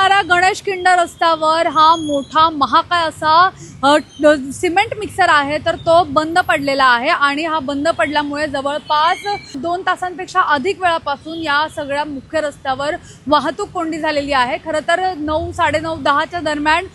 असणाऱ्या गणेशखिंड रस्त्यावर हा मोठा महाकाय असा सिमेंट मिक्सर आहे तर तो बंद पडलेला आहे आणि हा बंद पडल्यामुळे जवळपास 2 तासांपेक्षा अधिक वेळापासून या सगळ्या मुख्य रस्त्यावर वाहतूक कोंडी झालेली आहे। खरं तर 9, 9:30, 10च्या दरम्यान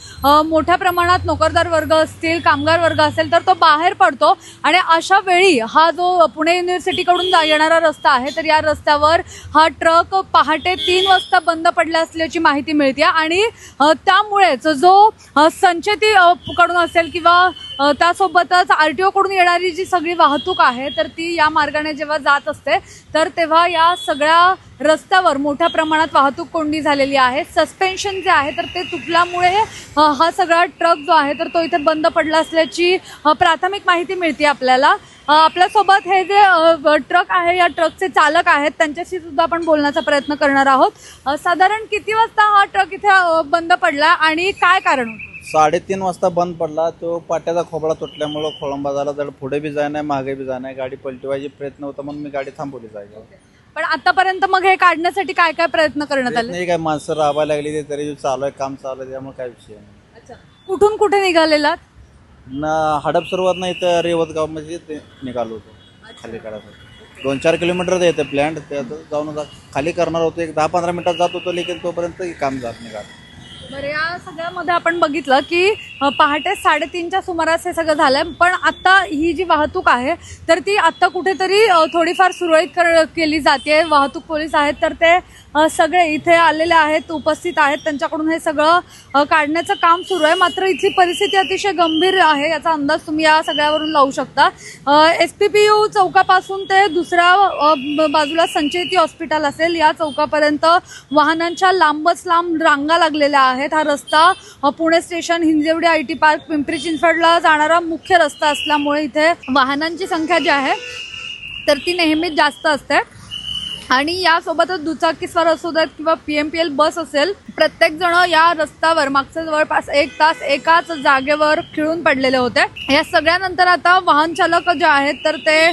मोठ्या प्रमाणात नोकरदार वर्ग असतील, कामगार वर्ग असेल तर तो बाहेर पडतो आणि अशा वेळी हा जो पुणे युनिव्हर्सिटीकडून येणारा रस्ता आहे तर या रस्त्यावर हा ट्रक पहाटे 3 वाजता बंद पडला असल्याची माहिती मिळते आणि त्यामुळेच जो संचेती कडून असेल किंवा त्यासोबतच आरटीओ कडून येणारी जी सगळी वाहतूक आहे तर ती या मार्गाने जेव्हा जात असते तर तेव्हा या सगळ्या रस्त्यावर मोठ्या प्रमाणात वाहतूक कोंडी झालेली आहे। सस्पेन्शन जे आहे तर ते तुटल्यामुळे हा सगळा ट्रक जो आहे तर तो इथे बंद पडला असल्याची प्राथमिक माहिती मिळते आपल्याला। आपल्यासोबत हे जे ट्रक आहे या ट्रकचे चालक आहेत त्यांच्याशी सुद्धा आपण बोलण्याचा प्रयत्न करणार आहोत। साधारण किती वाजता हा ट्रक इथे बंद पडला आणि काय कारण होतं? 3:30 वाजता बंद पडला। तो पाट्याचा खोबळा तुटल्यामुळे खोळंबा झाला, तर पुढे बी जाय नाही मागे बी जाय नाही, गाडी पलटवायची प्रयत्न होता म्हणून मी गाडी थांबवली जायला। पण आतापर्यंत मग हे काढण्यासाठी काय काय प्रयत्न करण्यात आले? नाही, काय माणसं राहायला लागली ते तरी चालू आहे, काम चालू आहे, त्यामुळे काय विषय नाही। अच्छा, कुठून कुठे निघालेला? ना हडप सुरुवात नाही तर रेवतगाव मध्ये ते निघालो होतो खाली काढायसाठी। 2-4 किलोमीटर येते प्लॅन्ट, त्यात जाऊन खाली करणार होतो, एक 10-15 मिनिटात जात होतो, लेकिन तोपर्यंत काम जात निघाल। बरं, या सगळ्यामध्ये आपण बघितलं की पहाटे 3:30च्या सुमारास हे सगळं झालंय, पण आता ही जी वाहतूक आहे तर ती आता कुठेतरी थोडीफार सुरळीत केली जाते। वाहतूक पोलीस आहेत तर ते सगळे इथे आलेले आहेत, उपस्थित आहेत, त्यांच्याकडून हे सगळं काढण्याचं काम सुरू आहे। मात्र इथली परिस्थिती अतिशय गंभीर आहे याचा अंदाज तुम्ही या सगळ्यावरून लावू शकता। SPPU चौकापासून ते दुसऱ्या बाजूला संचेती हॉस्पिटल असेल या चौकापर्यंत वाहनांच्या लांबच लांब रांगा लागलेल्या आहेत। हा रस्ता Pune station, Hinjawadi IT park, Pimpri चिंचवडला जाणारा मुख्य रस्ता असल्यामुळे इथे वाहनांची संख्या जी आहे तर ती नेहमीच जास्त असते आणि यासोबतच दुचाकीस्वार असू देत किंवा PMPL बस असेल, प्रत्येक जण या रस्त्यावर मागचे जवळपास 1 तास एकाच जागेवर खिळून पडलेले होते। या सगळ्यानंतर आता वाहन चालक जे आहेत तर ते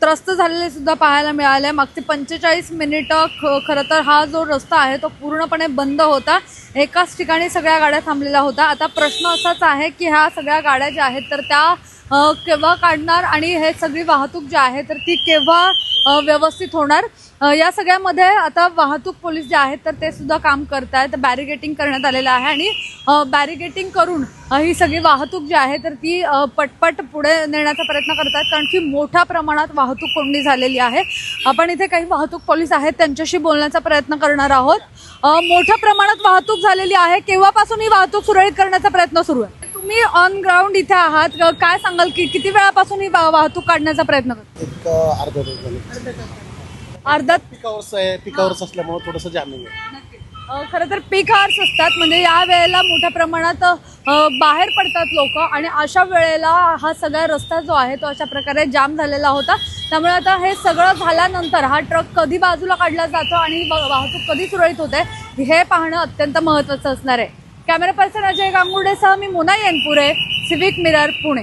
त्रस्त झालेले सुद्धा पाहायला मिळाले। मागचे 45 मिनिटं खरं तर हा जो रस्ता आहे तो पूर्णपणे बंद होता, एकाच ठिकाणी सगळ्या गाड्या थांबलेल्या होत्या। आता प्रश्न असाच आहे की ह्या सगळ्या गाड्या ज्या आहेत तर त्या केव्हा काढणार आणि हे सगळी वाहतूक जी आहे तर ती केव्हा व्यवस्थित होणार? या सगळ्यामध्ये आता वाहतूक पोलीस जे आहेत तर ते सुद्धा काम करत आहेत। बॅरिगेटिंग करण्यात आलेलं आहे आणि बॅरिगेटिंग करून ही सगळी वाहतूक जी आहे तर ती पटपट पुढे नेण्याचा प्रयत्न करतात, कारण की मोठ्या प्रमाणात वाहतूक कोंडी झालेली आहे। आपण इथे काही वाहतूक पोलीस आहेत त्यांच्याशी बोलण्याचा प्रयत्न करणार आहोत। मोठ्या प्रमाणात वाहतूक झालेली आहे, केव्हापासून ही वाहतूक सुरळीत करण्याचा प्रयत्न सुरू आहे? तुम्ही ऑन ग्राउंड इथे आहात, काय सांगाल की किती वेळापासून ही वाहतूक काढण्याचा प्रयत्न करतो? अर्धा पिकावरच असल्यामुळे थोडंसं जामिंग आहे। खरं तर पीक आवर्स असतात, म्हणजे या वेळेला मोठ्या प्रमाणात बाहेर पडतात लोक आणि अशा वेळेला हा सगळा रस्ता जो आहे तो अशा प्रकारे जाम झालेला होता। त्यामुळे आता हे सगळं झाल्यानंतर हा ट्रक कधी बाजूला काढला जातो आणि वाहतूक कधी सुरळीत होते हे पाहणं अत्यंत महत्त्वाचं असणार आहे। कॅमेरा पर्सन अजय गांगुर्डेसह मी मोना येनपुरे, सिविक मिरर, पुणे।